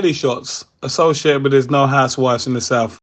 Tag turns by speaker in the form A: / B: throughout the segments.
A: telly shots associated with there's no housewives in the South.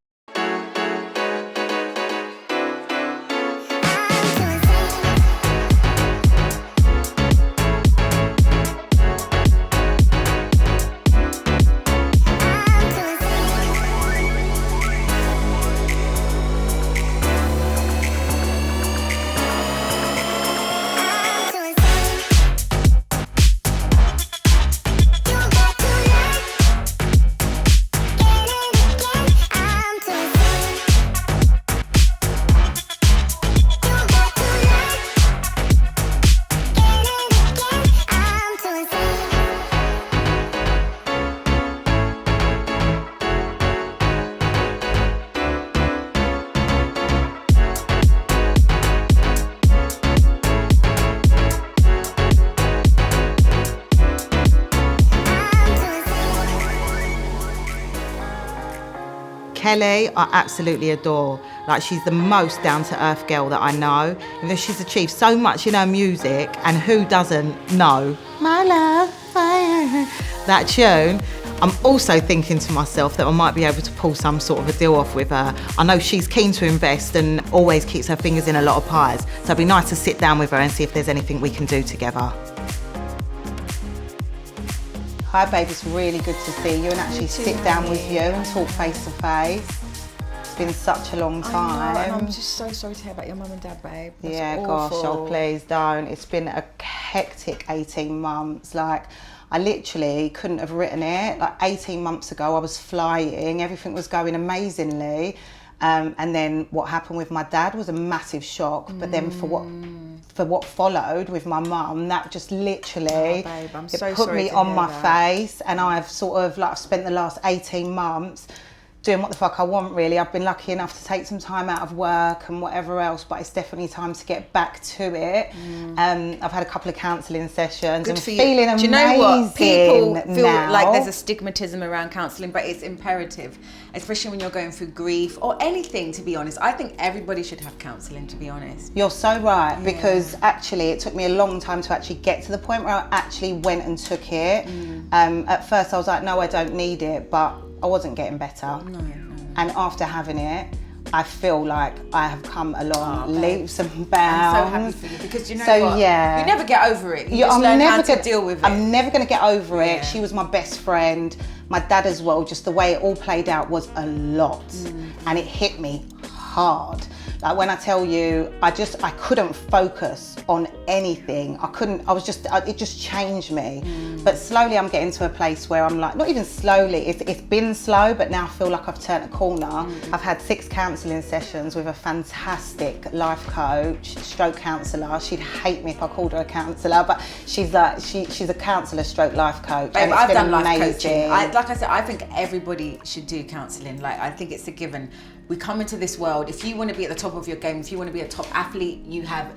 B: Kele, I absolutely adore. Like, she's the most down-to-earth girl that I know. Even though she's achieved so much in her music, and who doesn't know My Love, that tune. I'm also thinking to myself that I might be able to pull some sort of a deal off with her. I know she's keen to invest and always keeps her fingers in a lot of pies. So it'd be nice to sit down with her and see if there's anything we can do together. Hi babe, it's really good to see you and actually sit down with you and talk face to face. It's been such a long time.
C: I know, and I'm just so sorry to hear about your mum and dad, babe. That's
B: yeah,
C: awful.
B: gosh, oh please don't. It's been a hectic 18 months. Like, I literally couldn't have written it. Like 18 months ago, I was flying, everything was going amazingly. And then what happened with my dad was a massive shock. But then for what followed with my mum, that just literally put me on my face. And I've sort of like, I've spent the last 18 months doing what the fuck I want, really. I've been lucky enough to take some time out of work and whatever else, but it's definitely time to get back to it. I've had a couple of counselling sessions and feeling amazing.
C: Do you know what? People feel
B: now.
C: like there's a stigmatism around counselling, but it's imperative, especially when you're going through grief or anything, to be honest. I think everybody should have counselling, to be honest.
B: You're so right, because actually it took me a long time to actually get to the point where I actually went and took it. At first I was like, no, I don't need it, but I wasn't getting better. No. And after having it, I feel like I have come along leaps and bounds.
C: I'm so happy for you, because you know what?
B: Yeah.
C: You never get over it. You just learn how to deal with it.
B: I'm never going to get over it. She was my best friend. My dad as well. Just the way it all played out was a lot. And it hit me hard. Like, when I tell you, I couldn't focus on anything. It just changed me. But slowly I'm getting to a place where I'm like, not even slowly, it's been slow, but now I feel like I've turned a corner. I've had 6 counselling sessions with a fantastic life coach, stroke counsellor. She'd hate me if I called her a counsellor, but she's a counsellor stroke life coach.
C: Babe,
B: and it's
C: I've
B: been
C: done
B: amazing.
C: life coaching. Like I said, I think everybody should do counselling. Like, I think it's a given. We come into this world, if you want to be at the top of your game, if you want to be a top athlete, you have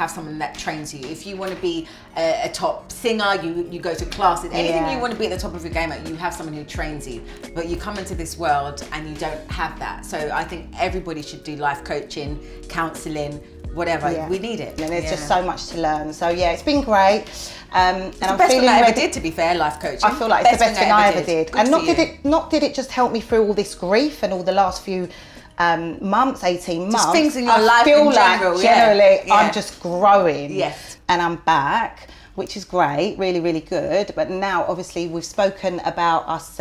C: someone that trains you. If you want to be a top singer, you go to classes. Anything you want to be at the top of your game at, you have someone who trains you. But you come into this world and you don't have that. So I think everybody should do life coaching, counselling, whatever. We need it.
B: And there's just so much to learn. So yeah, it's been great. And
C: it's the best thing I ever did, to be fair, life coaching.
B: I feel like it's the best thing I ever did. And not did it just help me through all this grief and all the last few months, 18 months.
C: Just things in your life in general.
B: I feel like generally I'm just growing.
C: Yes.
B: And I'm back, which is great, really, really good. But now, obviously, we've spoken about us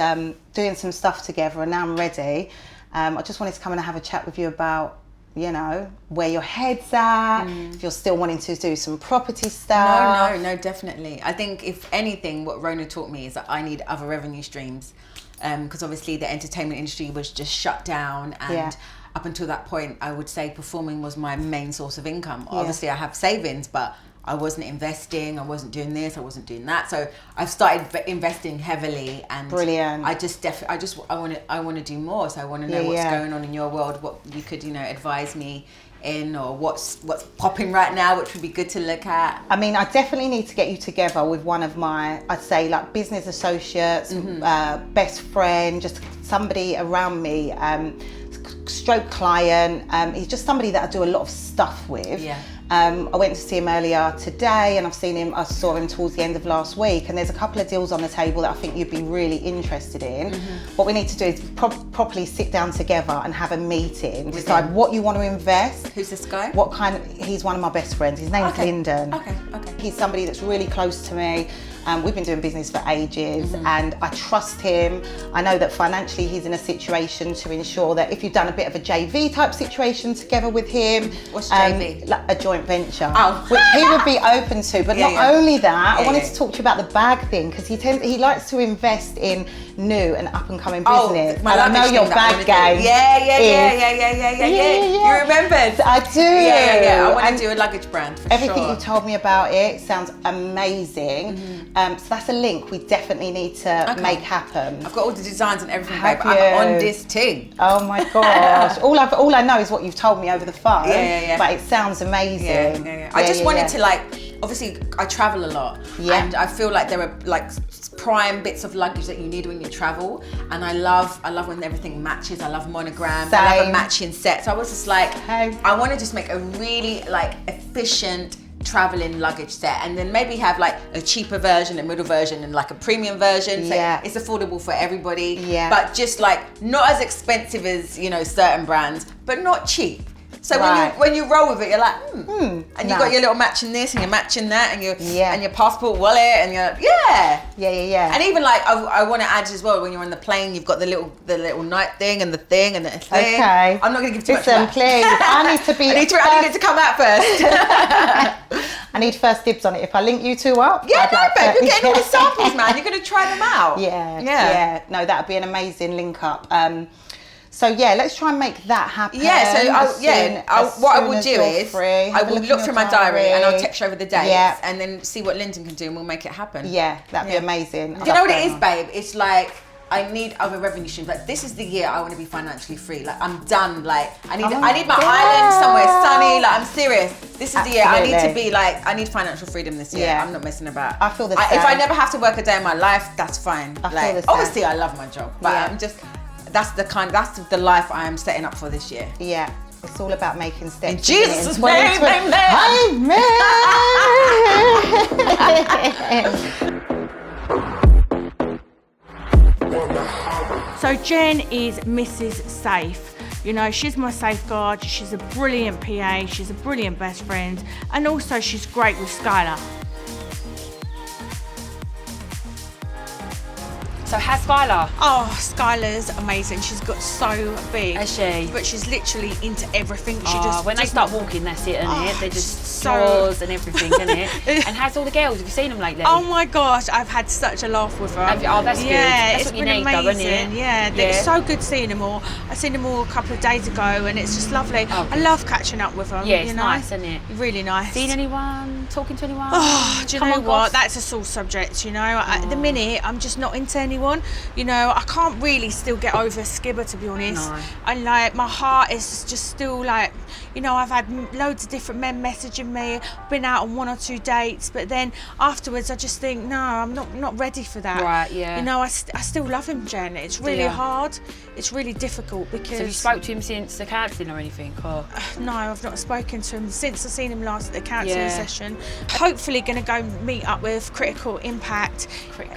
B: doing some stuff together, and now I'm ready. I just wanted to come and have a chat with you about, you know, where your head's at, if you're still wanting to do some property stuff.
C: No, definitely. I think, if anything, what Rona taught me is that I need other revenue streams, because obviously the entertainment industry was just shut down, and up until that point, I would say performing was my main source of income. Obviously, I have savings, but I wasn't investing, I wasn't doing this, I wasn't doing that. So I've started investing heavily, and
B: brilliant.
C: I want to do more. So I want to know what's going on in your world, what you could, advise me in, or what's popping right now, which would be good to look at.
B: I mean, I definitely need to get you together with one of my, I'd say, like, business associates, best friend, just somebody around me, stroke client. He's just somebody that I do a lot of stuff with. I went to see him earlier today, and I saw him towards the end of last week, and there's a couple of deals on the table that I think you'd be really interested in. What we need to do is properly sit down together and have a meeting, decide what you want to invest.
C: Who's this guy?
B: He's one of my best friends. His name's Lyndon.
C: Okay.
B: He's somebody that's really close to me. We've been doing business for ages, and I trust him. I know that financially he's in a situation to ensure that if you've done a bit of a JV type situation together with him,
C: what's JV?
B: Like a joint venture,
C: Oh.
B: which he would be open to. But not only that, I wanted to talk to you about the bag thing, because he likes to invest in new and up and coming business.
C: My
B: and I know your bag game.
C: Yeah. You remembered?
B: I do.
C: Yeah. I want to do a luggage brand. For
B: everything
C: sure.
B: you told me about it sounds amazing. So that's a link we definitely need to make happen.
C: I've got all the designs and everything,
B: Have
C: babe. I'm on this thing.
B: Oh my gosh. all I know is what you've told me over the phone.
C: Yeah.
B: But it sounds amazing.
C: Yeah. I just wanted to, like, obviously I travel a lot.
B: Yeah.
C: And I feel like there are like prime bits of luggage that you need when you travel. And I love when everything matches. I love monograms.
B: Same.
C: I love a matching set. So I was just like,
B: Hey.
C: I want to just make a really like efficient traveling luggage set, and then maybe have like a cheaper version, a middle version, and like a premium version, so it's affordable for everybody, but just like not as expensive as, you know, certain brands, but not cheap. So when you roll with it, you're like, and you got your little matching this and you're matching that, and your passport wallet, and you're
B: yeah.
C: And even like I want to add as well, when you're on the plane, you've got the little night thing and the thing and the thing.
B: Okay.
C: I'm not gonna give too much.
B: Listen, please. I need to be.
C: I need it to come out first.
B: I need first dibs on it. If I link you two up,
C: babe, you're getting all the samples, man. You're gonna try them out.
B: Yeah. No, that'd be an amazing link up. So let's try and make that happen.
C: What I will do is I will look through my diary and I'll text you over the dates and then see what Lyndon can do, and we'll make it happen.
B: Yeah, that'd be amazing.
C: Do you know what it is, babe? It's like, I need other revenue streams. Like, this is the year I want to be financially free. Like, I'm done. Like, I need my island somewhere sunny. Like, I'm serious. This is the year I need to be like, I need financial freedom this year. I'm not messing about.
B: I feel the same.
C: If I never have to work a day in my life, that's fine.
B: I feel the same.
C: Obviously, I love my job, but I'm just, that's the life I am setting up for this year.
B: Yeah. It's all about making steps.
C: In Jesus' name,
D: So Jen is Mrs. Safe. You know, she's my safeguard, she's a brilliant PA, she's a brilliant best friend, and also she's great with Skylar.
E: So how's Skylar?
D: Oh, Skylar's amazing. She's got so big.
E: Is she?
D: But she's literally into everything.
E: When they start walking, that's it, isn't it? They're just
D: so
E: straws and everything, isn't it? And how's all the girls? Have you seen them lately?
D: Oh my gosh, I've had such a laugh with her.
E: Oh, that's good.
D: Yeah,
E: That's
D: it's
E: what you
D: been
E: need,
D: amazing.
E: though, isn't it?
D: Yeah, it's so good seeing them all. I seen them all a couple of days ago, and it's just lovely. I love catching up with them.
E: Yeah, it's
D: you know?
E: nice, isn't it?
D: Really nice.
E: Seen anyone? Talking to anyone?
D: Oh, do you know what?
E: Goss.
D: That's a sore subject, you know. At the minute, I'm just not into anyone. You know, I can't really still get over Skibber, to be honest.
E: No.
D: And like, my heart is just still like, you know, I've had loads of different men messaging me, been out on 1 or 2 dates, but then afterwards I just think, no, I'm not ready for that.
E: Right, yeah.
D: You know, I still love him, Jen. It's really hard. It's really difficult because...
E: So have you spoke to him since the counselling or anything? Or?
D: No, I've not spoken to him since I seen him last at the counselling session. Hopefully going to go meet up with Critical Impact.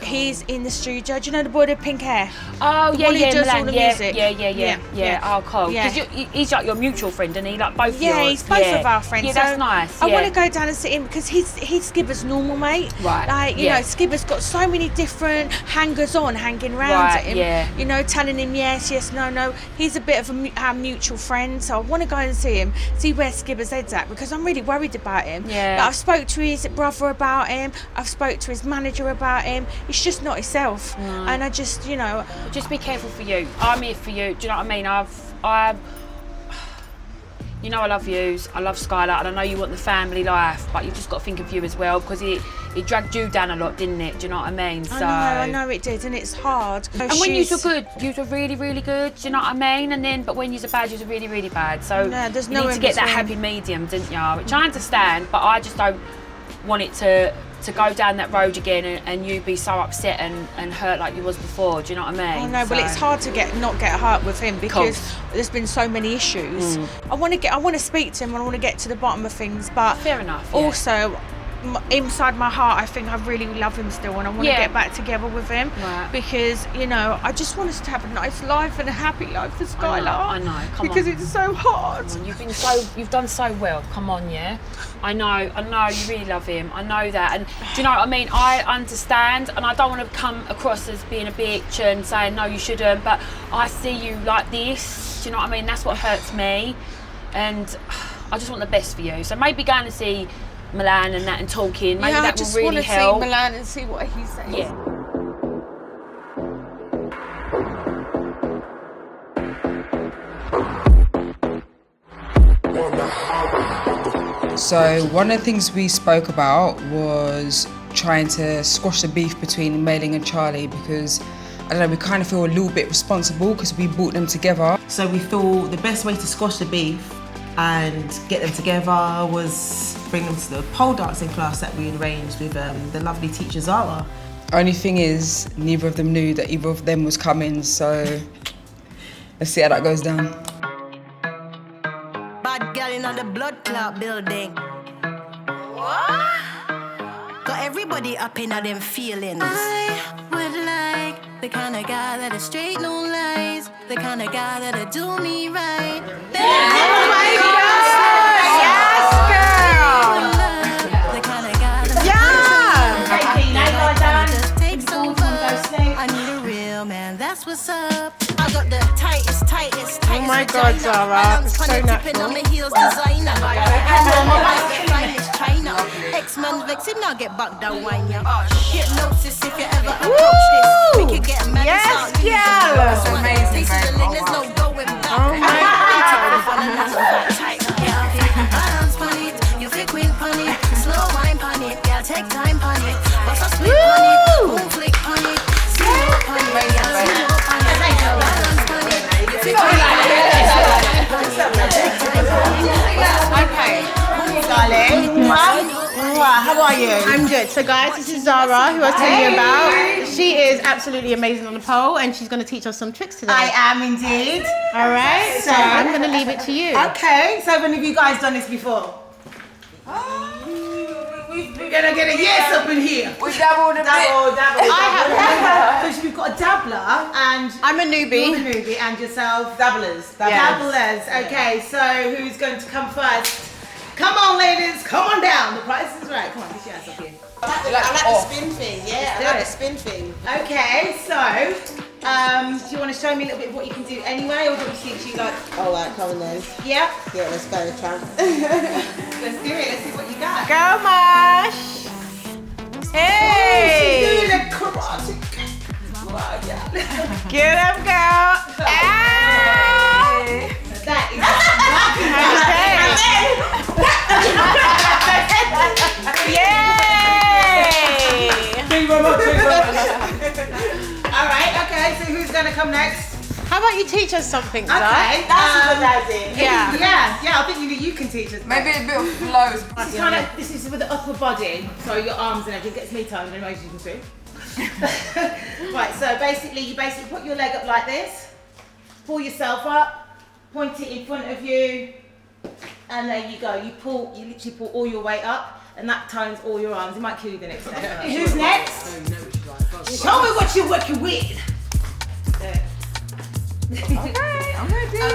D: He's in the studio. Do you know the boy with pink hair?
E: Oh,
D: the one who does all the music.
E: Yeah. Oh, cool. Because he's like your mutual friend, isn't he? Like both yours.
D: Yeah, he's both of our friends.
E: Yeah, that's nice.
D: I want to go down and see him because he's Skibber's normal mate.
E: Right.
D: Like, you know, Skibber's got so many different hangers-on hanging around at him.
E: Yeah.
D: You know, telling him yes, no. He's a bit of our mutual friend, so I want to go and see him, see where Skibber's head's at, because I'm really worried about him.
E: Yeah.
D: Like, I've spoke to his brother about him. I've spoke to his manager about him. He's just not himself. No. And I just, you know...
E: Just be careful for you. I'm here for you. Do you know what I mean? You know I love yous, I love Skylar, and I know you want the family life, but you've just got to think of you as well, because it dragged you down a lot, didn't it? Do you know what I mean? So
D: I know it did, and it's hard.
E: And when you were good, you were really, really good, do you know what I mean? But when you were bad, you were really, really bad. So
D: no, there's
E: you need to get that happy medium, didn't you? Which I understand, but I just don't want it to to go down that road again and you be so upset and hurt like you was before. Do you know what I mean?
D: Oh no, well it's hard to not get hurt with him because there's been so many issues. I want to speak to him and I want to get to the bottom of things, but
E: fair enough. Yeah.
D: Also, inside my heart, I think I really love him still, and I want to get back together with him because I just want us to have a nice life and a happy life for Skylar.
E: I know. Come
D: because
E: on.
D: it's so hard.
E: You've done so well. Come on, yeah. I know. You really love him. I know that, and do you know what I mean? I understand, and I don't want to come across as being a bitch and saying no, you shouldn't. But I see you like this. Do you know what I mean? That's what hurts me, and I just want the best for you. So maybe going to see Milan and that and talking, maybe that will really help.
D: I just want to see Milan and see what he says.
E: Yeah.
F: So one of the things we spoke about was trying to squash the beef between Mel and Charlie because, I don't know, we kind of feel a little bit responsible because we brought them together.
G: So we thought the best way to squash the beef and get them together was bring them to the pole dancing class that we arranged with the lovely teacher Zara.
F: Only thing is, neither of them knew that either of them was coming, so let's see how that goes down.
H: Bad girl in the blood clot building. What? Got everybody up in them feelings. I would like the kind of guy that'll straight no lies, the kind of guy that'll do me right. Oh my God! Yes, girl! The kind of guy I need a real man, that's what's up. I got the tightest. Oh my God, Zara, it's so natural. On my heels, designer. China. X-Man's vexing, now get back down, wine, yeah. Hypnosis, if you ever approach this, we could get mad. Yes, yeah. That's amazing, there's no going back. Oh my God. Balance on it, you flick win on it, slow wine on it, yeah, take time on it, bust a split on it, boom flick on it, slow on it, yeah, slow on it, balance on it, you flick on it.
I: Okay, darling. How are you? I'm good. So guys, this is Zara, who I was telling you about. She is absolutely amazing on the pole, and she's going to teach us some tricks today.
B: I am indeed.
I: All right, so I'm going to leave it to you.
B: Okay, so when have you guys done this before? We're going to get a yes up in here.
C: We dabbled a bit.
B: I have. So we've got a dabbler and...
I: I'm a newbie.
B: You're a newbie and yourself?
G: Dabblers.
B: Dabblers. Okay, so who's going to come first? Come on, ladies, come on down. The price is right. Come on, get your ass up here. I like the spin thing. Yeah, I like the spin thing. Okay, so do you want to show me a little bit of what you can do anyway, or do you teach you like?
G: All right, come on then.
B: Yeah.
G: Yeah, let's go, tramp.
B: Let's do it. Let's see what you got.
I: Go, Marsh. Hey.
B: She's doing a karate.
I: Get him, girl. Ow.
B: That is all right, okay, so who's gonna come next?
I: How about you teach us something, Zara?
B: Okay, that's a good idea.
I: Yeah.
B: Yeah, I think you can teach us.
C: Maybe a bit of flows.
B: This is with the upper body, so your arms and everything gets me tired, as you can see. Right, so you put your leg up like this, pull yourself up, point it in front of you, and there you go. You literally pull all your weight up, and that turns all your arms. It might kill you the next day. Who's next? Show me what you're working with.
I: Okay, I'm gonna do it.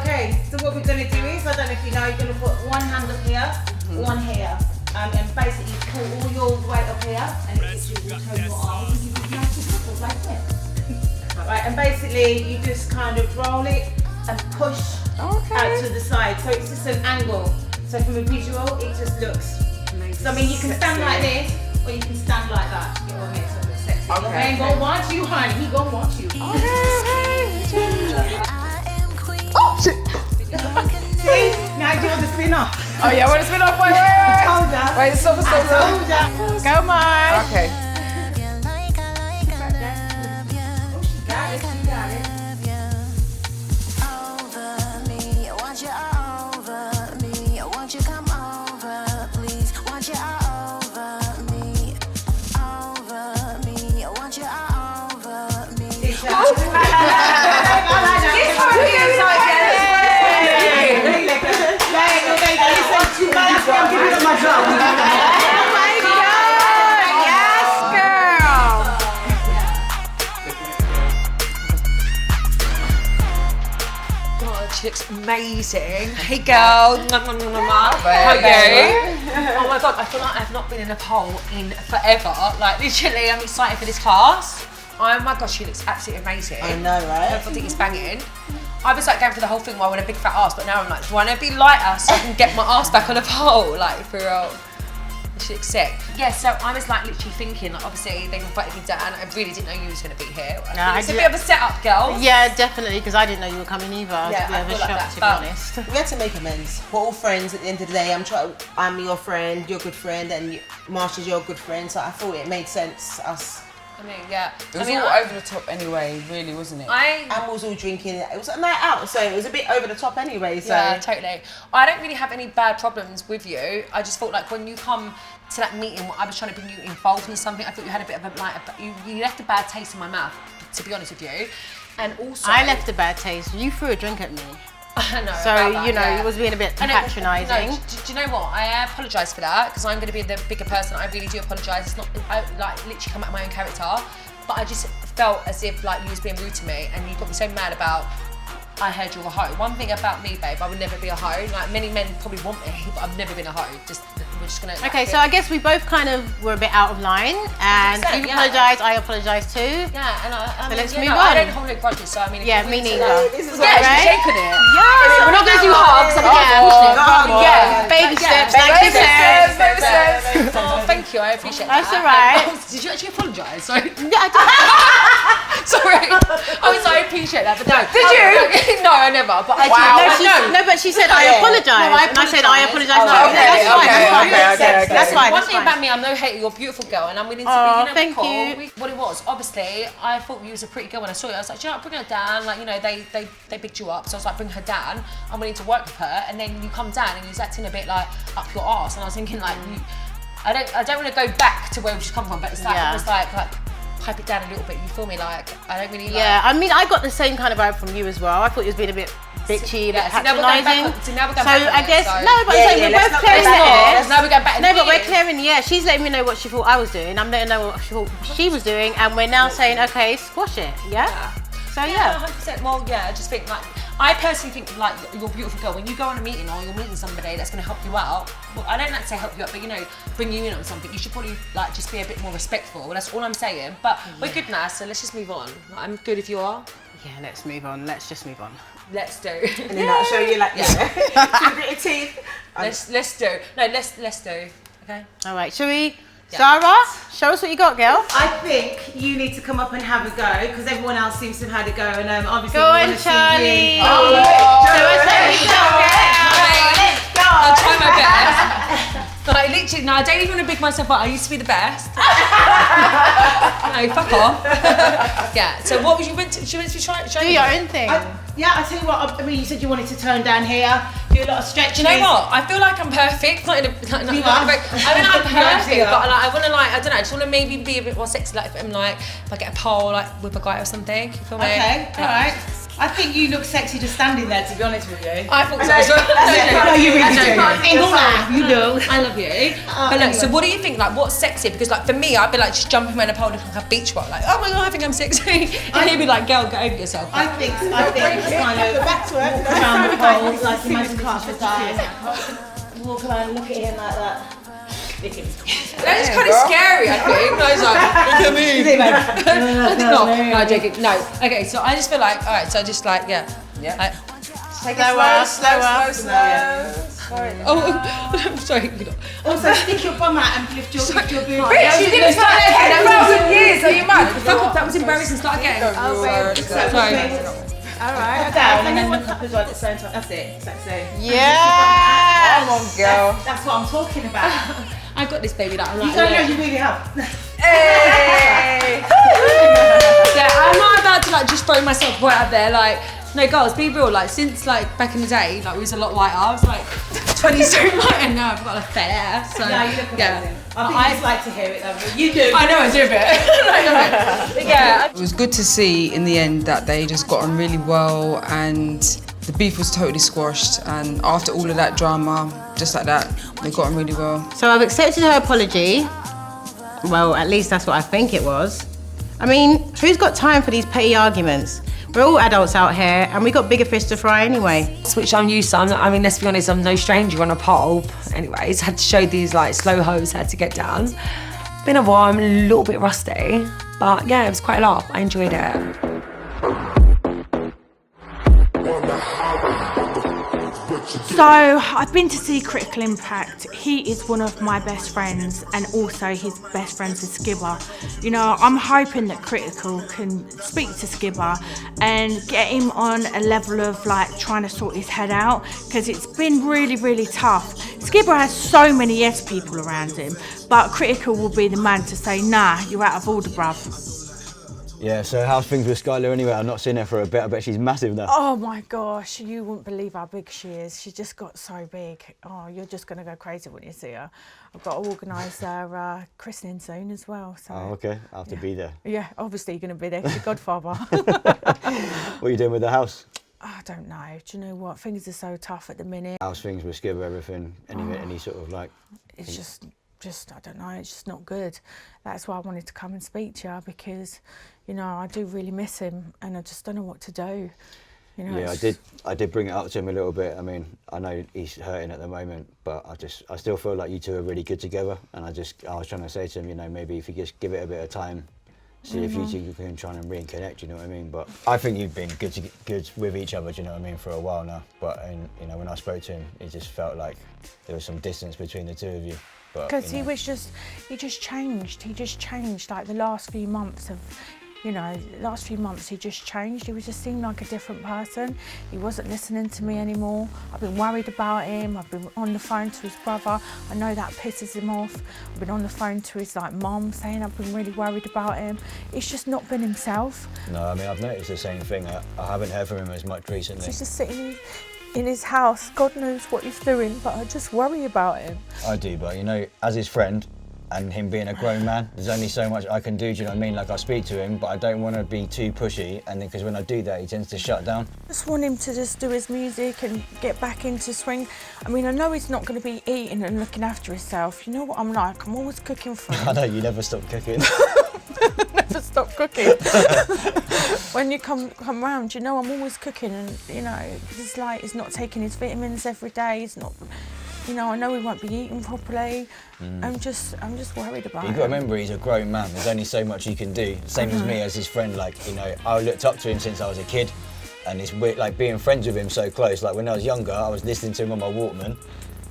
B: Okay. So what we're gonna do is, I don't know if you know, you're gonna put one hand up here, one here, and basically pull all your weight up here, and it will turn your arms, and you can nice and simple like this. Right, and basically you just kind of roll it and push out to the side, so it's just an angle. So from a visual, it just looks. So I mean, you can stand like this, or you can stand like that. You know what I mean? So it's sexy. Your man gonna want you, honey. He gonna want you. See? Now do you want to spin off?
C: Oh yeah, I want to spin off. Wait, stop.
I: Go, Marsh.
C: Okay.
B: She got it.
H: Won't you come over, please? Want you all over me?
J: she looks amazing. Hey girl. How are you? Oh my god, I feel like I've not been in a pole in forever. Like literally, I'm excited for this class. Oh my god, she looks absolutely amazing.
G: I know, right?
J: Everything is banging. I was like going for the whole thing while I want a big fat ass, but now I'm like, do I want to be lighter so I can get my ass back on a pole? Like, for real. She looks sick. Yeah, so I was like literally thinking, like, obviously they've invited me down. I really didn't know you was going to be here. It's a bit of a setup, girls.
I: Yeah, definitely, because I didn't know you were coming either.
J: Yeah,
I: I was a bit of a shock, to be honest.
G: We had to make amends. We're all friends at the end of the day. I'm your friend, your good friend, and Marsh is your good friend. So I thought it made sense, us.
J: I mean, yeah.
F: It was all over the top anyway, really, wasn't it?
G: And we was all drinking. It was a night out, so it was a bit over the top anyway. So.
J: Yeah, totally. I don't really have any bad problems with you. I just felt like when you come to that meeting, I was trying to bring you involved in something. I thought you had a bit of a you left a bad taste in my mouth, to be honest with you. And also,
I: I left a bad taste. You threw a drink at me.
J: I know.
I: So you know, it was being a bit patronising.
J: Do you know what? I apologise for that because I'm going to be the bigger person. I really do apologise. It's not like literally come out of my own character, but I just felt as if like you was being rude to me, and you got me so mad about. I heard you're a hoe. One thing about me, babe, I would never be a hoe. Like many men probably want me, but I've never been a hoe. We're just gonna.
I: Okay, so I guess we both kind of were a bit out of line, and you apologised, I apologised too.
J: Yeah, and I
I: let's
J: mean,
I: move on.
J: I don't hold no grudges, so I mean.
I: Yeah, me neither.
J: This is right?
I: Right?
J: Shake on it.
I: Yeah,
J: we're not gonna do hugs.
I: Yeah, baby steps, like you said.
J: Baby steps. Oh, thank you. I appreciate that.
I: That's alright.
J: Did you actually apologise? Sorry.
I: Yeah, I did.
J: Sorry. I appreciate that, but no. Did you? No, I never. But I do.
I: No, but she said I apologise, and I said I apologise. That's fine.
J: One thing about me, I'm no hater. You're a beautiful girl, and I'm willing to be.
I: Thank you.
J: What it was, obviously, I thought you was a pretty girl when I saw you. I was like, do you know what, bring her down. Like, you know, they bigged you up, so I was like, bring her down. I'm willing to work with her, and then you come down and you're acting a bit like up your arse, and I was thinking like, I don't want to go back to where she's come from, but it's like it was like pipe it down a little bit. You feel me? Like I don't really.
I: Yeah, I mean, I got the same kind of vibe from you as well. I thought you was being a bit bitchy, a bit patronising. So I guess we're both clearing the air.
J: Now we're going back.
I: No, but we're clearing the air. She's letting me know what she thought I was doing. I'm letting her know what she thought she was doing, and we're now saying, okay, squash it. Yeah. So yeah.
J: 100%. Well, yeah. I just think like. I personally think like you're a beautiful girl. When you go on a meeting or you're meeting somebody that's going to help you out, well, I don't like to say help you out, but you know, bring you in on something. You should probably like just be a bit more respectful. That's all I'm saying. But we're good now, so let's just move on. I'm good if you are.
I: Yeah, let's move on. Let's just move on.
J: Let's do.
G: And then I'll show you like two gritty teeth.
J: Let's do. No, let's do. Okay.
I: All right, Cheree. Zara, show us what you got, girl.
B: I think you need to come up and have a go because everyone else seems to have had a go, and obviously
I: go on, Charlie.
J: I'll try my best. Like literally, no, I don't even want to big myself up. I used to be the best. No, fuck off. Yeah. So what was you went to? She went to try.
I: Do your own thing.
B: I tell you what. I mean, you said you wanted to turn down here, do a lot of stretching.
J: Do you know what? I feel like I'm perfect. Not in a. I mean, I'm perfect, but like I want to like I don't know. I just want to maybe be a bit more sexy. Like if I'm like if I get a pole like with a guy or something. You feel me?
B: Okay. All right. I think you look sexy just standing there, to be honest with you.
J: I thought so.
B: No, you really do. You do.
J: I love you. But look, so what do you think? Like, what's sexy? Because like for me, I'd be like just jumping around a pole looking like a beach rock. Like, oh my god, I think I'm sexy. And he'd be like, girl, get over yourself.
B: I think just kind of back to it. Around the pole, like imagine class with eyes. Walk around, look at him like that.
J: That is kind of scary, I think. I was like, look at me. No, I'm joking. No. Okay, so I just feel like, all right, so just like, yeah. Like,
B: take it slower.
J: Oh, I'm sorry.
B: Also, stick your bum out and lift your boob.
J: Bitch, you didn't start again. 10,000 years. Are you mad? Fuck off, that was embarrassing. Start again. Sorry.
B: All right, down and then look up as well at the same time. That's it.
I: Yeah.
F: Come on, girl.
B: That's what I'm talking about.
J: I got this, baby. That I'm like,
B: you don't know you really have.
F: Hey.
J: Yeah, I'm not about to like just throw myself right out there. Like, no, girls, be real. Like, since like back in the day, like we was a lot lighter. I was like 20 stone lighter, and now I've got a fat ass. So
B: no, you look amazing. I just like to hear it though. You do.
J: I know I do a bit. Yeah.
F: It was good to see in the end that they just got on really well and the beef was totally squashed, and after all of that drama, just like that, they got on really well.
I: So I've accepted her apology. Well, at least that's what I think it was. I mean, who's got time for these petty arguments? We're all adults out here, and we got bigger fish to fry anyway.
J: Which I'm used to. I mean, let's be honest, I'm no stranger on a pole. Anyways, had to show these like slow hoes how to get down. Been a while, I'm a little bit rusty, but yeah, it was quite a laugh. I enjoyed it.
D: So I've been to see Critical Impact. He is one of my best friends, and also his best friends is Skibber. You know, I'm hoping that Critical can speak to Skibber and get him on a level of like trying to sort his head out, because it's been really, really tough. Skibber has so many yes people around him, but Critical will be the man to say, nah, you're out of order, bruv.
K: Yeah, so how's things with Skylar anyway? I've not seen her for a bit. I bet she's massive now.
D: Oh my gosh, you wouldn't believe how big she is. She just got so big. Oh, you're just going to go crazy when you see her. I've got to organise her christening soon as well. So.
K: Oh, okay. I'll have to be there.
D: Yeah, obviously you're going to be there. You're godfather.
K: What are you doing with the house?
D: I don't know. Do you know what? Things are so tough at the minute.
K: How's things with Skibber, everything? Any sort of like...
D: It's just, I don't know, it's just not good. That's why I wanted to come and speak to you, because, you know, I do really miss him and I just don't know what to do. You know,
K: yeah, I did bring it up to him a little bit. I mean, I know he's hurting at the moment, but I still feel like you two are really good together. And I was trying to say to him, you know, maybe if you just give it a bit of time, see if you two can try and reconnect, you know what I mean? But I think you've been good with each other, do you know what I mean, for a while now. But, you know, when I spoke to him, it just felt like there was some distance between the two of you.
D: Because he just changed, like the last few months of, you know, he just changed. He just seemed like a different person. He wasn't listening to me anymore. I've been worried about him. I've been on the phone to his brother. I know that pisses him off. I've been on the phone to his like mum saying I've been really worried about him. It's just not been himself.
K: No, I mean, I've noticed the same thing. I haven't heard from him as much recently.
D: He's just sitting in his house. God knows what he's doing, but I just worry about him.
K: I do, but you know, as his friend, and him being a grown man, there's only so much I can do, do you know what I mean? Like, I speak to him, but I don't want to be too pushy, and because when I do that, he tends to shut down.
D: I just want him to just do his music and get back into swing. I mean, I know he's not going to be eating and looking after himself. You know what I'm like? I'm always cooking for him.
K: I know, you never stop cooking.
D: Never stop cooking. When you come round, you know I'm always cooking, and you know, it's like he's not taking his vitamins every day. He's not... You know, I know he won't be eating properly. I'm just worried about it.
K: You've got to remember, he's a grown man. There's only so much he can do. Same as me as his friend. Like, you know, I looked up to him since I was a kid, and it's weird, like being friends with him so close. Like when I was younger, I was listening to him on my Walkman.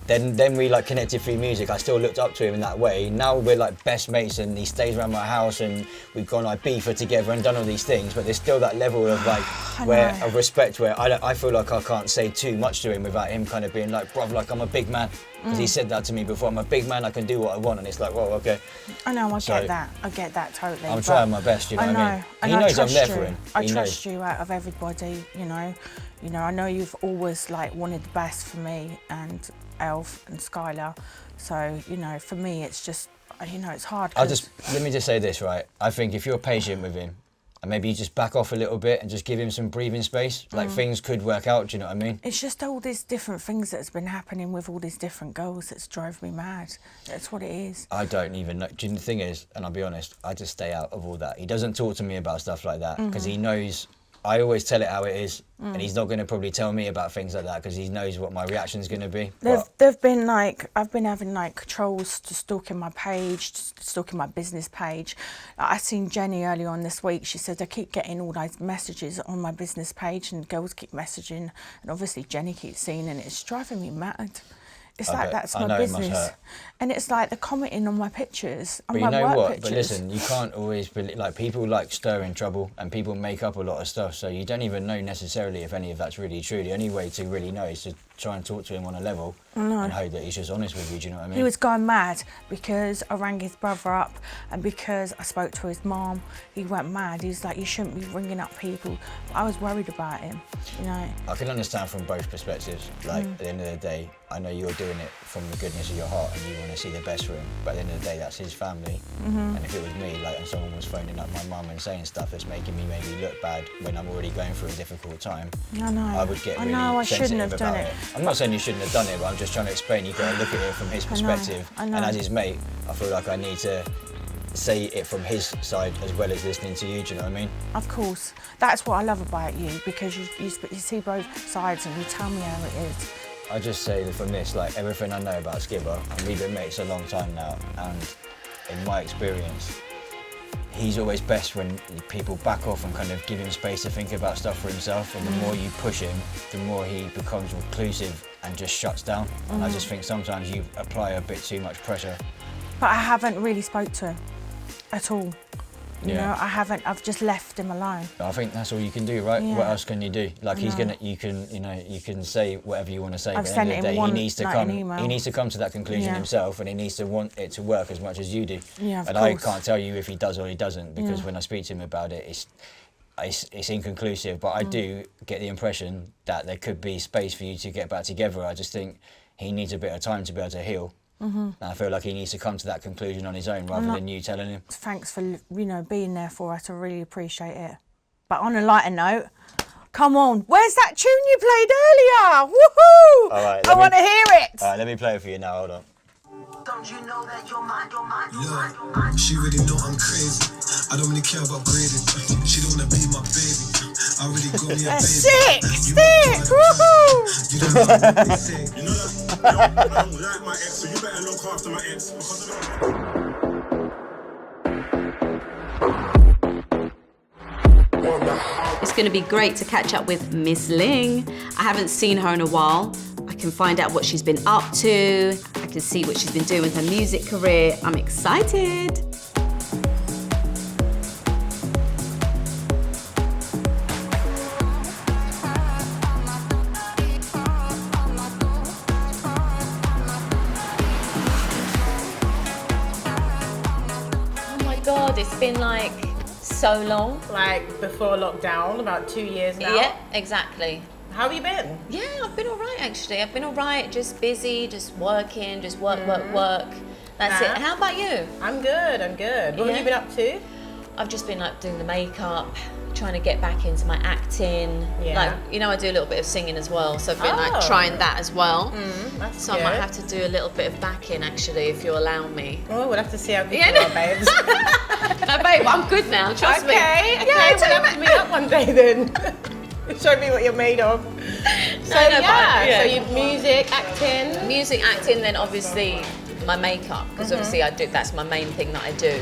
K: Then we like connected through music. I still looked up to him in that way. Now we're like best mates, and he stays around my house, and we've gone like beefer together and done all these things. But there's still that level of like of respect where I feel like I can't say too much to him without him kind of being like, bruv, like I'm a big man. Because he said that to me before. I'm a big man. I can do what I want, and it's like, well, okay.
D: I know. I get that totally.
K: I'm trying my best. You know what I mean?
D: And
K: he knows I'm there for him.
D: I trust you out of everybody. You know, I know you've always like wanted the best for me and Elf and Skylar. So you know, for me, it's just it's hard.
K: Let me just say this, right? I think if you're patient with him, and maybe you just back off a little bit and just give him some breathing space, like things could work out, do you know what I mean?
D: It's just all these different things that's been happening with all these different girls that's drove me mad. That's what it is.
K: I don't even know. Do you know, the thing is, and I'll be honest, I just stay out of all that. He doesn't talk to me about stuff like that because he knows I always tell it how it is, and he's not going to probably tell me about things like that because he knows what my reaction's going to be.
D: They've been like, I've been having like trolls to stalking my page, stalking my business page. I seen Jenny early on this week. She said, I keep getting all those messages on my business page, and girls keep messaging, and obviously Jenny keeps seeing, and it's driving me mad. It's like that's my business, and it's like they're commenting on my pictures, on my work pictures.
K: But listen, you can't always believe, like people like stir in trouble, and people make up a lot of stuff, so you don't even know necessarily if any of that's really true. The only way to really know is to try and talk to him on a level and hope that he's just honest with you. Do you know what I mean?
D: He was going mad because I rang his brother up, and because I spoke to his mom, he went mad. He was like, you shouldn't be ringing up people. I was worried about him, you know.
K: I can understand from both perspectives. Like at the end of the day, I know you're doing it from the goodness of your heart and you want to see the best for him, but at the end of the day, that's his family. And if it was me, like, and someone was phoning up my mum and saying stuff that's making me maybe look bad when I'm already going through a difficult time, I would get really
D: I shouldn't have
K: about
D: done it.
K: I'm not saying you shouldn't have done it, but I'm just trying to explain you've got to look at it from his perspective.
D: I know.
K: And as his mate, I feel like I need to say it from his side as well as listening to you. Do you know what I mean?
D: Of course. That's what I love about you, because you see both sides and you tell me how it is.
K: I just say that from this, like everything I know about Skibber, and we've been mates a long time now, and in my experience, he's always best when people back off and kind of give him space to think about stuff for himself, and the more you push him, the more he becomes reclusive and just shuts down. And I just think sometimes you apply a bit too much pressure.
D: But I haven't really spoke to him at all. You
K: Yeah.
D: know, I haven't, I've just left him alone.
K: I think that's all you can do, right?
D: Yeah.
K: What else can you do? Like you can say whatever you want to say,
D: I've
K: but at the
D: sent
K: end of the
D: him
K: day,
D: one,
K: he needs to
D: like,
K: come.
D: an email.
K: He needs to come to that conclusion
D: Yeah.
K: himself, and he needs to want it to work as much as you do.
D: Yeah, of
K: and
D: course.
K: I can't tell you if he does or he doesn't, because
D: Yeah.
K: when I speak to him about it, it's inconclusive. But I do get the impression that there could be space for you to get back together. I just think he needs a bit of time to be able to heal. And I feel like he needs to come to that conclusion on his own rather than you telling him.
D: Thanks for, being there for us. I really appreciate it. But on a lighter note, come on, where's that tune you played earlier? Woohoo!
K: All right,
D: I want to hear it.
K: All right, let me play it for you now. Hold on.
L: Don't you know that you're mine, Look, she really know I'm crazy. I don't really care about grading. She don't wanna be my baby. I really got me a baby.
D: Sick! Woohoo!
L: You don't know what they say.
M: You know that? I don't like my ex, so you better look after my ex. Because
N: It's going to be great to catch up with Miss Ling. I haven't seen her in a while. I can find out what she's been up to. I can see what she's been doing with her music career. I'm excited.
O: Oh my God, it's been like so long.
I: Like before lockdown, about 2 years now.
O: Yeah, exactly.
I: How have you been?
O: Yeah, I've been all right actually. I've been all right, just busy, just working, just work. That's it. How about you?
I: I'm good, What have you been up to?
O: I've just been like doing the makeup, trying to get back into my acting.
I: Yeah.
O: Like, I do a little bit of singing as well, so I've been like trying that as well.
I: That's
O: so I might have to do a little bit of backing actually, if you allow me.
I: Oh, we'll have to see how good you are, babes.
O: No, babe, I'm good now, trust me.
I: Okay,
O: Yeah,
I: we'll have to meet up one day then. Show me what you're made of. So you music, acting.
O: Music, acting, then obviously my makeup, because obviously that's my main thing that I do.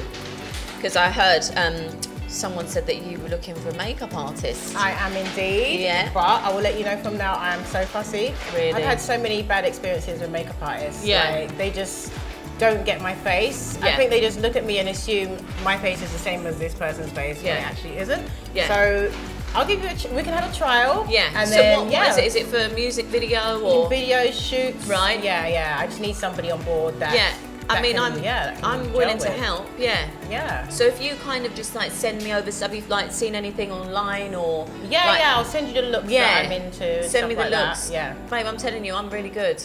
O: Because I heard someone said that you were looking for a makeup artist.
I: I am indeed.
O: Yeah.
I: But I will let you know from now, I am so fussy.
O: Really?
I: I've had so many bad experiences with makeup artists.
O: Yeah.
I: Like, they just don't get my face.
O: Yeah.
I: I think they just look at me and assume my face is the same as this person's face when it actually isn't.
O: Yeah.
I: So I'll give you we can have a trial.
O: Yeah.
I: And
O: so
I: then,
O: what is it? Is it for music video or
I: video shoots?
O: Right.
I: Yeah. I just need somebody on board that.
O: Yeah.
I: that
O: I mean,
I: can
O: I'm willing
I: gel
O: to
I: with.
O: help. Yeah.
I: Yeah.
O: So if you kind of just like send me over stuff, you've like seen anything online or
I: Yeah, I'll send you the looks that I'm into.
O: Send
I: stuff
O: me the
I: like that.
O: looks.
I: Yeah.
O: Babe, I'm telling you, I'm really good.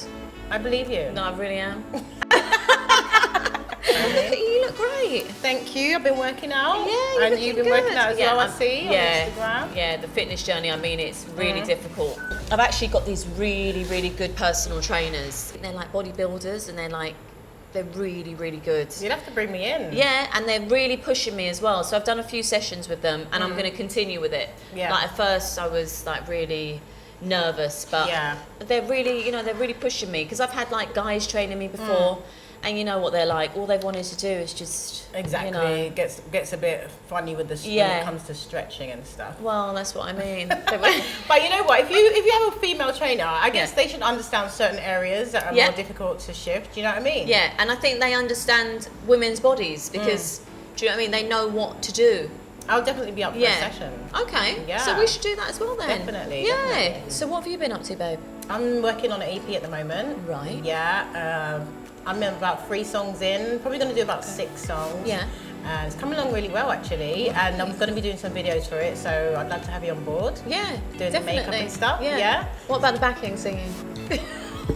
I: I believe you.
O: No, I really am. You look great.
I: Thank you. I've been working out.
O: Yeah,
I: and you've been working out as well. I see on
O: yeah,
I: Instagram.
O: Yeah, the fitness journey. I mean, it's really difficult. I've actually got these really, really good personal trainers. They're like bodybuilders, and they're really, really good.
I: You'd have to bring me in.
O: Yeah, and they're really pushing me as well. So I've done a few sessions with them, and I'm going to continue with it.
I: Yeah.
O: Like at first, I was like really nervous, but they're really, they're really pushing me because I've had like guys training me before. And you know what they're like. All they wanted to do is just
I: exactly. It gets a bit funny with when it comes to stretching and stuff.
O: Well, that's what I mean.
I: But you know what? If you have a female trainer, I guess they should understand certain areas that are more difficult to shift. Do you know what I mean?
O: Yeah, and I think they understand women's bodies because do you know what I mean? They know what to do.
I: I'll definitely be up for a session.
O: Okay.
I: Yeah.
O: So we should do that as well then.
I: Definitely.
O: Yeah.
I: Definitely.
O: So what have you been up to, babe?
I: I'm working on an EP at the moment.
O: Right.
I: Yeah. I'm about 3 songs in. Probably going to do about 6 songs.
O: Yeah.
I: And it's coming along really well actually. And I'm going to be doing some videos for it. So I'd love to have you on board.
O: Yeah.
I: Doing
O: definitely.
I: the makeup and stuff.
O: Yeah. What about the backing singing?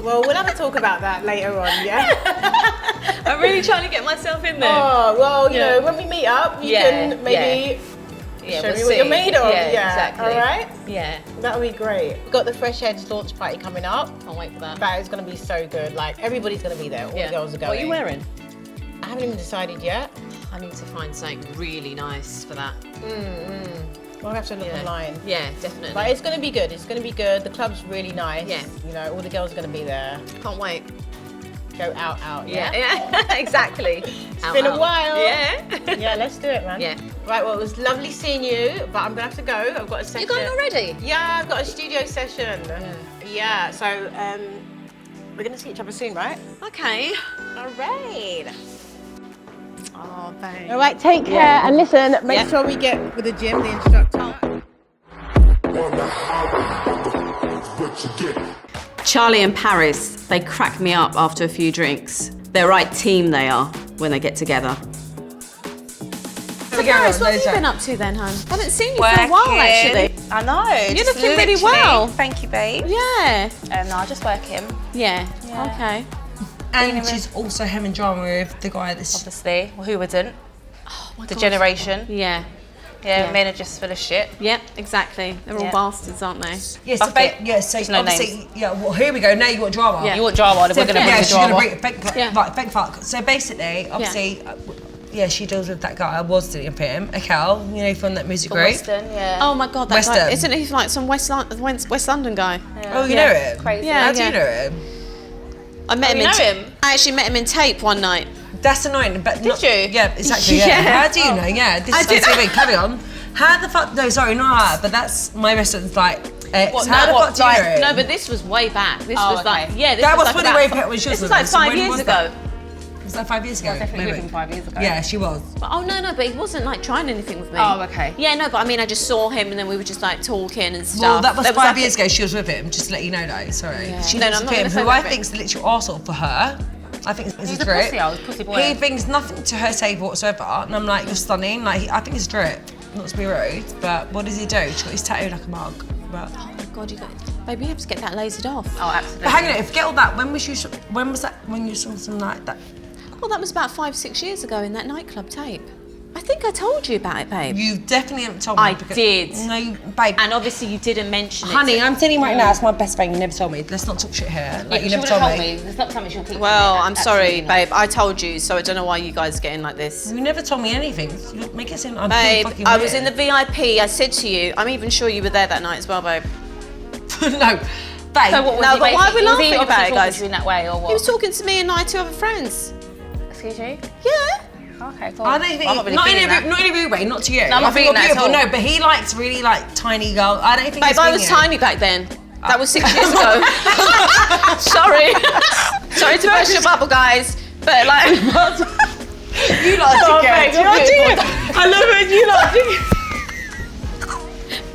I: Well, we'll have a talk about that later on, yeah?
O: I'm really trying to get myself in there.
I: Oh, well, you know, when we meet up, you can maybe show me what you're made of.
O: Yeah, exactly.
I: All right?
O: Yeah.
I: That'll be great. We've got the Fresh Heads launch party coming up.
O: Can't wait for that.
I: That is going to be so good. Like, everybody's going to be there. All the girls are going.
O: What are you wearing?
I: I haven't even decided yet.
O: I need to find something really nice for that.
I: We'll have to look online.
O: Yeah, definitely.
I: But it's going to be good. It's going to be good. The club's really nice.
O: Yeah.
I: You know, all the girls are going to be there.
O: Can't wait.
I: Go out.
O: Yeah, exactly.
I: It's been a while.
O: Yeah.
I: Yeah, let's do it, man.
O: Yeah.
I: Right, well, it was lovely seeing you, but I'm going to have to go. I've got a session.
O: You're going already?
I: Yeah, I've got a studio session. Yeah, so we're going to see each other soon, right?
O: Okay.
I: All right.
O: Oh, babe.
I: All right, take care. And listen, make sure we get with the gym, the instructor.
N: Charlie and Paris, they crack me up after a few drinks. They're right team they are when they get together.
O: So Paris, what have you been up to then, hon? I haven't seen you for a while, actually.
P: I know.
O: You're looking really well.
P: Thank you, babe.
O: Yeah.
P: No, just working.
O: Yeah. Okay.
G: And she's also having drama with the guy that's...
P: Obviously. Well, who wouldn't?
O: Oh my
P: The
O: gosh.
P: generation.
O: Yeah.
P: Yeah, men are just full of shit.
O: Yep, exactly. They're all bastards, aren't they?
G: Yeah, so,
P: no
G: obviously,
P: names.
G: well, here we go. Now you want drama.
P: You want drama, then we're going to bring the
G: she's
P: drama.
G: going to bring fake fuck. So basically, obviously, she deals with that guy. I was dealing with him, Akel, you know, from that music group.
P: Western, yeah.
O: Oh my God, that guy.
G: Western.
O: Isn't he like some West London guy?
P: Yeah.
G: Oh, you know him?
P: Crazy.
O: Yeah,
G: How do you know him?
O: I met him
P: you
O: in
P: know him?
O: I actually met him in Tape one night.
G: That's annoying, but
P: Did you?
G: Yeah, exactly. Yeah.
O: Yeah.
G: How do you know? Yeah, this is TV. Carry on. How the fuck? No, sorry, not her. But that's my restaurant's like.
O: What,
G: How the fuck do you know him?
O: No, but this was way back. This was like, this
G: That was
O: like
G: fully
O: about
G: way back when she was
O: This was
G: with
O: like
G: us. So
O: 5
G: when
O: years
G: was
O: ago.
G: that? Was that 5 years ago?
P: Definitely with him 5 years ago.
G: Yeah, she was.
O: But, oh no, but he wasn't like trying anything with me.
P: Oh, okay.
O: Yeah, no, but I mean, I just saw him and then we were just like talking and stuff.
G: Well, that was
O: There
G: 5
O: like
G: years ago. She was with him. Just to let you know, though. Sorry.
O: Yeah.
G: She
O: No,
G: lives
O: I'm
G: with
O: not
G: him,
O: gonna
G: who
O: say
G: I
O: that
G: think's the literal arsehole for her. I think it's
P: He's
G: a
P: a
G: drip.
P: pussy, pussy boy.
G: He brings nothing to her table whatsoever, and I'm like, you're stunning. Like, I think it's a drip. Not to be rude, but what does he do? She's got his tattoo like a mug. But
O: Oh my God, you got, baby, you have to get that lasered off.
P: Oh, absolutely.
G: But hang on, forget all that. When was that? When you saw something like that?
O: Well, that was about 5-6 years ago in that nightclub Tape. I think I told you about it, babe.
G: You definitely haven't told me.
O: I did.
G: No, babe.
O: And obviously you didn't mention it.
G: Honey, I'm telling you right now, it's my best friend. You never told me. Let's not talk shit here. Like, you never told me.
P: It's not something she'll keep.
O: Well,
P: from me.
O: I'm sorry,
P: Absolutely
O: babe. I told you, so I don't know why you guys are getting like this.
G: You never told me anything. You make it seem I'm
O: Babe,
G: fucking
O: I was
G: weird.
O: in the VIP. I said to you, I'm even sure you were there that night as well, babe.
G: No, babe.
P: So what was
O: No,
P: he
O: but why are we
P: basically- was he
O: laughing
P: obviously
O: about it,
P: talking
O: guys?
P: to you in that way, or what?
O: He was talking to me and my 2 other friends.
P: Excuse you?
O: Yeah.
P: Okay, cool.
G: I don't think
P: I'm not really
G: not in
P: feeling that.
G: a rude way, not to you.
P: No, I'm
G: I
P: not
G: think you're
P: feeling that at
G: beautiful.
P: all.
G: No, but he likes really like tiny girls. I don't think.
O: Babe,
G: he's
O: I was
G: thinking.
O: tiny back then. That was 6 years ago. Sorry. Sorry to burst your bubble, guys. But like...
G: You lot are together.
O: I love it. You lot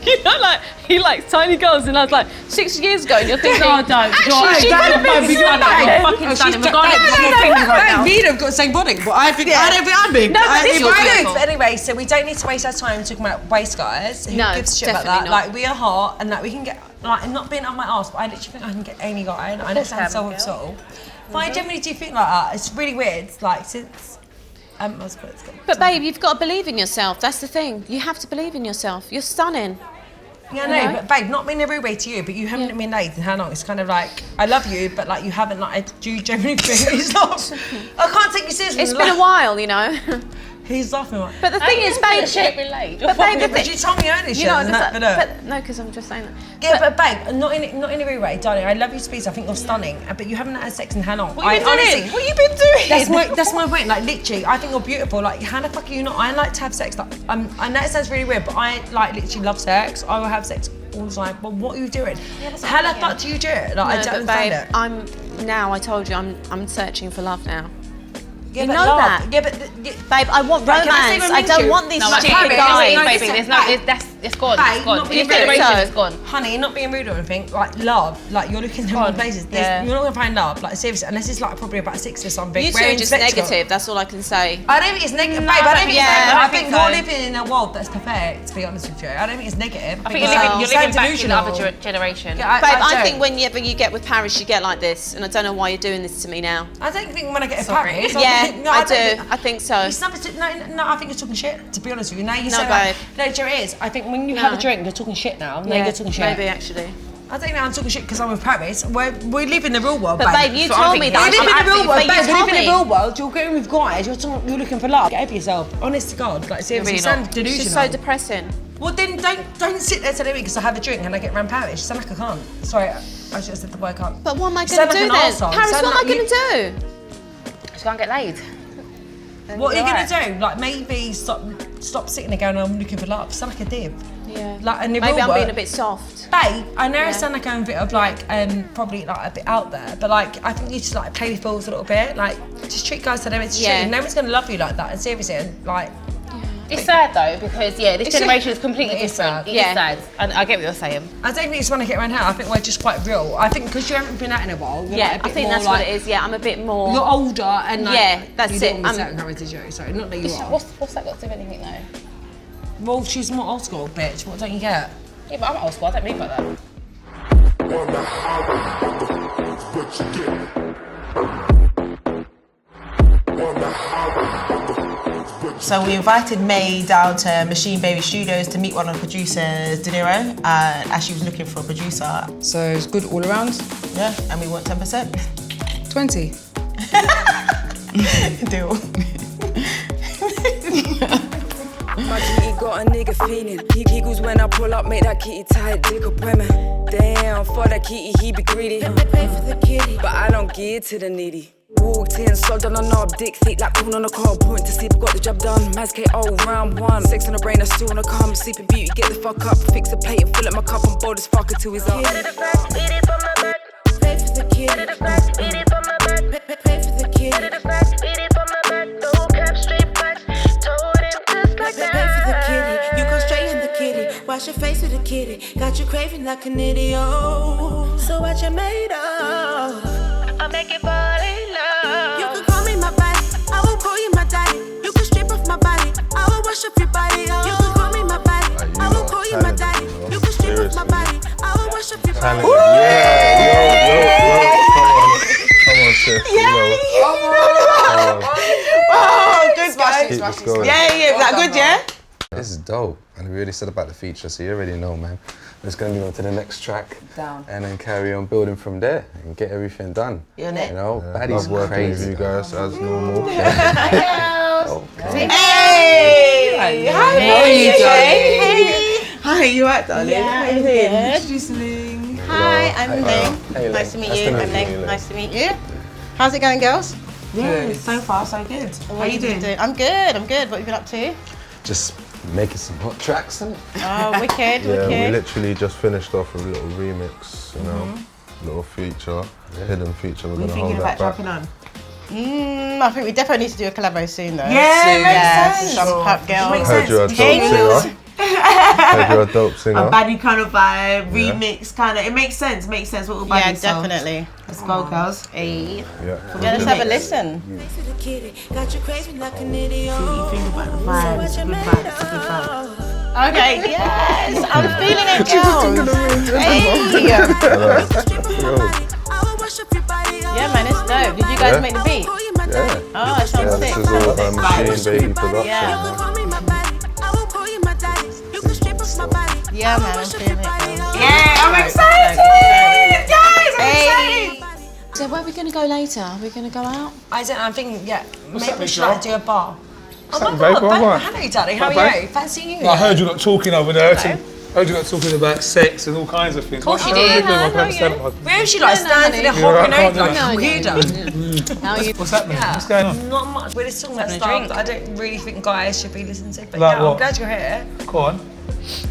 O: You know, like, he likes tiny girls, and I was like, 6 years ago, and you're thinking,
E: No, don't.
O: actually, she could have been stunning.
E: Fucking stunning. Regardless of what you're thinking right now.
G: We'd have got the same body, but I think I don't think I'm big.
O: No, but this was beautiful.
G: Anyway, so we don't need to waste our time talking about waist guys. Who
O: No,
G: gives a shit about that?
O: definitely not.
G: Like, we are hot, and that we can get, like, not being on my ass, but I literally think I can get any guy. And I know it sounds so subtle. But I generally do think like that. It's really weird, like, since. I was good.
O: But babe, you've got to believe in yourself. That's the thing. You have to believe in yourself. You're stunning.
G: Yeah, no, but babe, not being a rude way to you, but you haven't been late in how long? It's kind of like, I love you, but like you haven't, like, do you generally think it's not? I can't take you seriously.
O: It's been a while, you know.
G: He's laughing.
O: But the thing is, babe, but babe,
G: But you told me earlier,
O: you know,
G: but
O: no, because I'm just saying that.
G: yeah, but babe, not in a rude way, darling. I love you to pieces. I think you're stunning, but you haven't had sex in how long?
O: What you been doing? What you been doing?
G: That's my point. Like literally, I think you're beautiful. Like how the fuck are you not? I like to have sex. Like I know it sounds really weird, but I like literally love sex. I will have sex all the time. But what are you doing? How the fuck do you do it? Like I don't understand it.
O: I told you, I'm searching for love now.
G: Yeah,
O: you
G: but
O: know
G: love.
O: that.
G: Yeah, but
O: babe, I want
G: Right,
O: romance.
G: can I
O: I don't want these stupid guys.
P: Baby, there's no, it's gone. It's gone.
G: Not being
P: This generation is gone.
G: Honey, not being rude or anything, like love, like you're looking in the wrong places.
P: Yeah.
G: You're not gonna find love, like seriously, unless it's like probably about 6 or something.
O: You two
G: We're
O: are just
G: inspectable.
O: negative, that's all I can say.
G: I don't think it's negative, babe. I don't think
O: yeah,
G: it's negative.
O: I
G: I think
O: think
G: you're
O: so.
G: living in a world that's perfect, to be honest with you. I don't think it's negative.
P: I think you're living back to the other generation.
G: Yeah,
O: Babe, I
G: don't.
O: think whenever you get with Paris, you get like this, and I don't know why you're doing this to me now.
G: I don't think when I get to
O: Sorry.
G: Paris.
O: Yeah,
G: no,
O: I
G: don't
O: do.
G: think-
O: I think so.
G: It's nothing to, no, I think you're talking shit, to be honest with you. Now you
O: No,
G: say like,
O: babe.
G: no, Joe, it is. I think when you
O: No.
G: have a drink, you're talking shit now. No,
O: Yeah,
G: you're talking shit.
O: maybe actually.
G: I don't know, I'm talking shit because I'm with Paris. We live in the real world,
O: But babe, you told me that.
G: We live in the real world,
O: But you
G: babe. We live
O: told
G: in the
O: me.
G: real world. You're going with guys. You're looking for love. Get over yourself. Honest to God, like seriously, you sound delusional.
O: It's just so depressing.
G: Well, then don't sit there telling me because I have a drink and I get around Paris. You sound like I can't. Sorry, I should have said the word can't.
O: But what am I going to do then? Paris, what am I going to do?
P: Just go and get laid.
G: What are you going to do? Like maybe stop sitting there going, I'm looking for love. Sound like a div.
O: Yeah.
G: Like, and
O: Maybe I'm being a bit soft.
G: Babe, I know I sound like I'm a bit of like, probably like a bit out there, but like, I think you should like play with balls a little bit. Like, just treat guys to them it's true. No one's gonna love you like that, and seriously, and like.
P: It's sad though, because this generation is completely different. It is sad. And I get what you're saying.
G: I don't think it's when I get around here, I think we're just quite real. I think because you haven't been out in a while, you're like a bit
O: I think
G: more
O: that's
G: like,
O: what it is. Yeah, I'm a bit more.
G: You're older and like.
O: Yeah, that's
G: you
O: it.
G: don't want to be certain heritage, sorry, not that you are.
P: What's that got to do with anything though?
G: Well, she's more old school, bitch. What don't you get?
P: Yeah, but I'm old school. I don't mean like that.
I: So we invited May down to Machine Baby Studios to meet one of the producers, De Niro, as she was looking for a producer.
F: So it's good all around?
I: Yeah, and we want 10%.
F: 20.
I: Deal.
Q: My kitty got a nigga feeling. He giggles when I pull up, make that kitty tight, dick up women. Damn, for that kitty, he be greedy. Pay for the kitty, but I don't give to the needy. Walked in, sold on a knob, dick thick like corn on a cob. Point to sleep, got the job done. Maz KO, round one. Sex on the brain, I still wanna come. Sleeping beauty, get the fuck up. Fix a plate and fill up my cup. I'm bold as fuck until he's up. Pay for the kitty. Pay for the kitty. Pay for the kitty, you go straight in the kitty. Wash your face with the kitty. Got you craving like an idiot. So what you made of? I'll make it fall in love. You can call me my body, I will call you my daddy. You can strip off my body, I will wash up your body. You can call me my body, I will call you my daddy. You can strip off my body, I will wash up your body.
R: Come on, sis.
I: Oh, good guys.
R: Keep this going.
I: Yeah, that good, yeah?
R: This is dope. And we already said about the feature, so you already know, man. Let's go on to the next track.
I: Down.
R: And then carry on building from there and get everything done.
I: You're next.
R: You know,
S: Yeah,
R: Baddies
S: love working
R: crazy.
S: with you guys as normal.
I: Hey!
R: How
I: are you
R: doing?
I: Hey! Hi, you right, darling?
B: Yeah,
I: How you doing? Introduce Ling. Hi, I'm Ling.
R: Hey,
I: Nice to meet
R: Ling.
I: you.
R: Nice to
I: I'm
R: meet you,
I: Ling.
R: Ling.
I: Nice to meet you. How's it going, girls?
G: Yeah, so far so good.
I: How you doing? I'm good. What have you been up to?
R: Just making some hot tracks, innit?
I: Oh, wicked,
S: Yeah, we
I: wicked.
S: literally just finished off with a little remix, you know, little feature, hidden feature. We're
I: What are you
S: gonna
I: thinking
S: hold
I: about
S: that back.
I: jumping on? I think we definitely need to do a collabo soon, though.
G: Yeah, makes sense.
I: Some pop girls.
G: Makes
S: Heard you're a dope singer. Heard you're a dope singer.
I: A baddie kind of vibe, remix kind of. It makes sense. What will baddie
B: Yeah, definitely.
I: Let's go, girls. Hey.
S: Yeah.
I: Yeah, let's have a listen.
Q: Got you craving like an idiot.
I: See what you think about the vibe. It's a good vibe. It's a good vibe. Okay, yes, I'm feeling it, girls. Yeah, man, it's dope. Did you guys make the beat?
S: Yeah.
I: Oh, it sounds sick.
S: This is all Machine Baby production.
I: Yeah. Yeah, man, I'm feeling it. Yeah, I'm excited, guys. I'm excited.
O: So where are we going to go later? Are we going to go out?
G: I don't know, I'm thinking,
A: What's
G: maybe
A: up,
G: we should
A: Rachel?
G: like do a bar. Oh my
A: babe?
G: God,
A: What, what?
G: hello, darling, how
A: What,
G: are
A: babe?
G: you? Fancy you.
A: I heard you lot talking over there. Heard you lot talking about sex and all kinds of things.
G: Of course you
A: What
G: did.
A: I can understand.
G: Where is she like standing there
A: You're right,
G: hovering
A: can't
G: over
A: do
G: like
A: that.
G: a weirdo?
A: What's happening? What's going on?
G: Not much. We're just talking about
O: Having a
G: stuff
O: drink.
G: that I don't really think guys should be listening to. But
A: Like
G: yeah,
A: what?
G: I'm glad you're here.
A: Go on.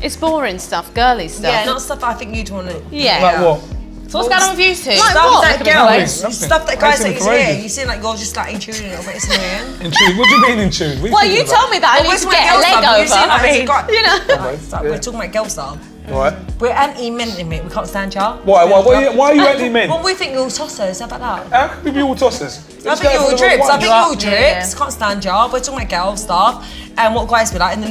O: It's boring stuff, girly stuff.
G: Yeah, not stuff I think you'd want to.
O: Yeah.
A: Like what?
O: So what's going on with you two?
G: Stuff
O: what?
G: that girls,
A: Nothing.
G: stuff that guys
A: Nothing
G: say is
A: for
G: here.
A: ages.
G: You seem like you're just like intruding a little bit. It's annoying.
A: In tune? What do you mean in tune? What
O: Well,
A: do
O: you
A: think about?
O: told me that I need
G: where's
O: to
G: my
O: get a
G: girl
O: leg
G: stuff? You
O: over.
G: seem like
O: I mean,
G: it's got-
O: you know.
G: We're talking about girl style.
A: Right.
G: We're anti-men in it. We can't stand y'all.
A: Why are you anti-men?
G: Well, we think you're all tossers. How about that?
A: How can we be all tossers?
G: I think you're all drips. I think you're all drips. Can't stand y'all. We're talking about girl stuff and what guys be like in the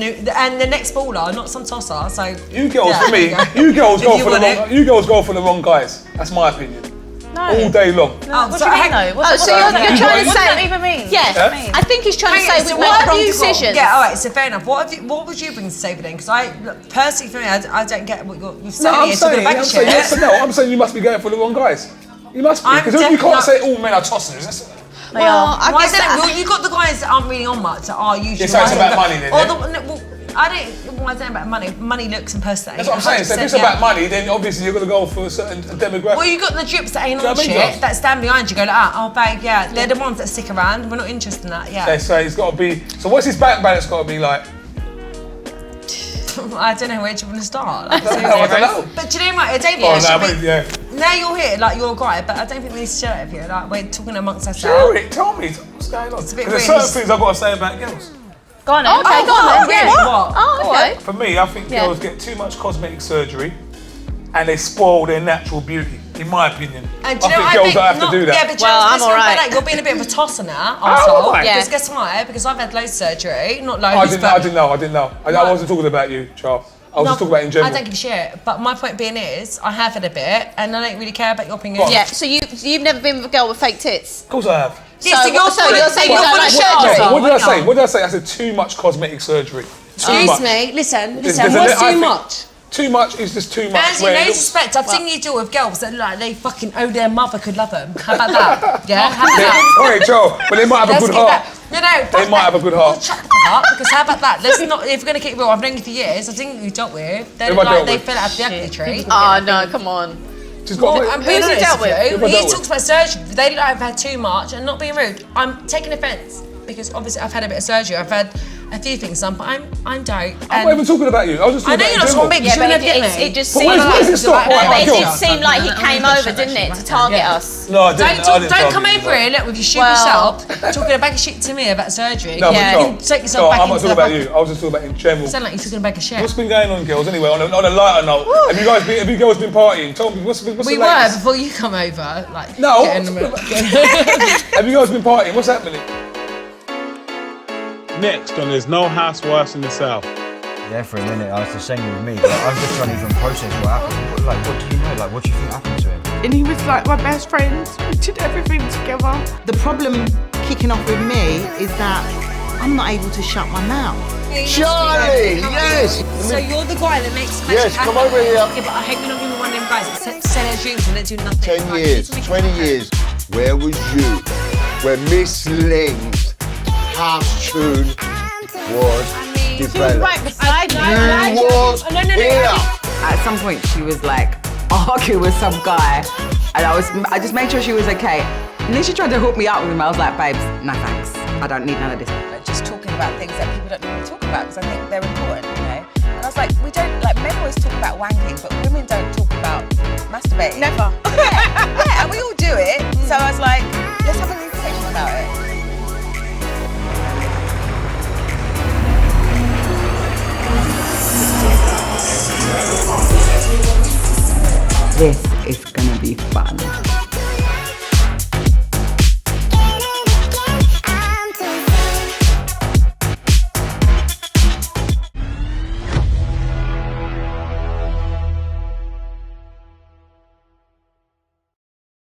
G: next baller, not some tosser. So
A: You girls,
G: yeah,
A: for me,
G: there
A: you girls
G: If
A: go
G: you
A: for the
G: want
A: wrong. You girls go for the wrong guys. That's my opinion. all day long.
P: What do you mean though?
N: So you're trying to say?
P: What does that even mean?
N: Yeah, I think he's trying to say we make wrong decisions.
G: Yeah, all right. So fair enough. What would you bring to the table then? Because personally, for me, I don't get what you're saying.
A: I'm saying you must be going for the wrong guys. You must be, because you can't say all men are tossers.
G: Well, you got the guys that aren't really on much that are usually.
A: Yes, so it's about money then.
G: I don't. Why is it about money, looks, and personality?
A: That's what I'm saying. So if it's about money, then obviously you're gonna go for a certain demographic.
G: Well, you got the drips that ain't on shit that stand behind you, go like, oh babe, yeah, they're the ones that stick around. We're not interested in that. Yeah.
A: So he's got to be. So what's his bank balance got to be like?
G: I don't know where do you want to start.
A: I don't know.
G: But do you know what? Now you're here, like you're a guy, but I don't think we need to share it here. Like we're talking amongst ourselves.
A: Share it. Tell me what's going on.
G: It's a bit
A: There's certain things I've got to say about girls.
P: Go on then.
N: Okay, go on then.
G: What?
N: Oh, okay.
A: For me, I think girls get too much cosmetic surgery and they spoil their natural beauty, in my opinion.
G: And
A: I think girls don't have to do that.
G: Yeah, but
N: I'm alright.
G: You're being a bit of a tosser now,
A: Oh,
G: arsehole.
A: yeah.
G: Because guess why? Because I've had loads of surgery, not loads.
A: I didn't know. I wasn't talking about you, Charles. I was just talking about in general.
G: I don't give a shit. But my point being is, I have had a bit, and I don't really care about your opinion.
N: Yeah. So you've never been with a girl with fake tits?
A: Of course I have.
N: Yeah, so you're saying you don't like surgery?
A: What did I say? What did I say? I said too much cosmetic surgery.
G: Excuse me. Listen. What's too much?
A: Too much is just too much.
G: Andy, no disrespect. I've seen you deal with girls that look like they fucking owe their mother could love them. How about that? Yeah. How about that?
A: All right, Joe. But they might have a good heart.
G: No,
A: they might have a good heart.
G: Shut the fuck up, because how about that? Let's not. If we're gonna keep it real, I've known you for years. I think you dealt with. They look like they fell out of the acne tree.
N: Oh no, come on.
G: Who's he dealt with? He talks about surgery. They look like I've had too much, and not being rude. I'm taking offence because obviously I've had a bit of surgery. I've had a few things done, but I'm dope.
A: I'm not even talking about you. I was just talking about
G: you're not talking about me.
N: Yeah, it just seemed like it did seem like he came over, didn't it, to target us?
A: No, I didn't.
G: Don't come over here, look, with your stupid self, talking a bag of shit to me about surgery.
A: No,
G: take yourself back
A: I'm not
G: into
A: talking about you. I was just talking about in general.
G: You sound like you're talking a bag of shit.
A: What's been going on, girls? Anyway, on a lighter note, have you girls been partying? Tell me, what's the latest?
G: We were before you come over. Like,
A: no. Have you guys been partying? What's happening?
T: Next on There's No Housewives in the South.
K: Yeah, for a minute I was the same with me, but I'm just trying to even process what happened. Like, what do you know? Like, what do you think happened to him?
D: And he was like my best friend. We did everything together.
B: The problem kicking off with me is that I'm not able to shut my mouth.
U: Charlie, yes!
G: So you're the guy that makes magic
U: Yes, come over here.
G: Okay, but I hope you're not gonna be one of them guys that sell their dreams and they do nothing.
U: 10 years, 20 years. Where was you when Miss Ling's house tune was developed? You was here.
V: At some point, she was like arguing with some guy, and I just made sure she was okay. And then she tried to hook me up with him. I was like, babes, no thanks. I don't need none of this.
C: Like just talking about things that people don't normally talk about because I think they're important, you know. And I was like, we don't like men always talk about wanking, but women don't talk about masturbating.
I: Never.
C: Yeah, and we all do it. So I was like, let's have a conversation about it.
V: This is gonna be fun.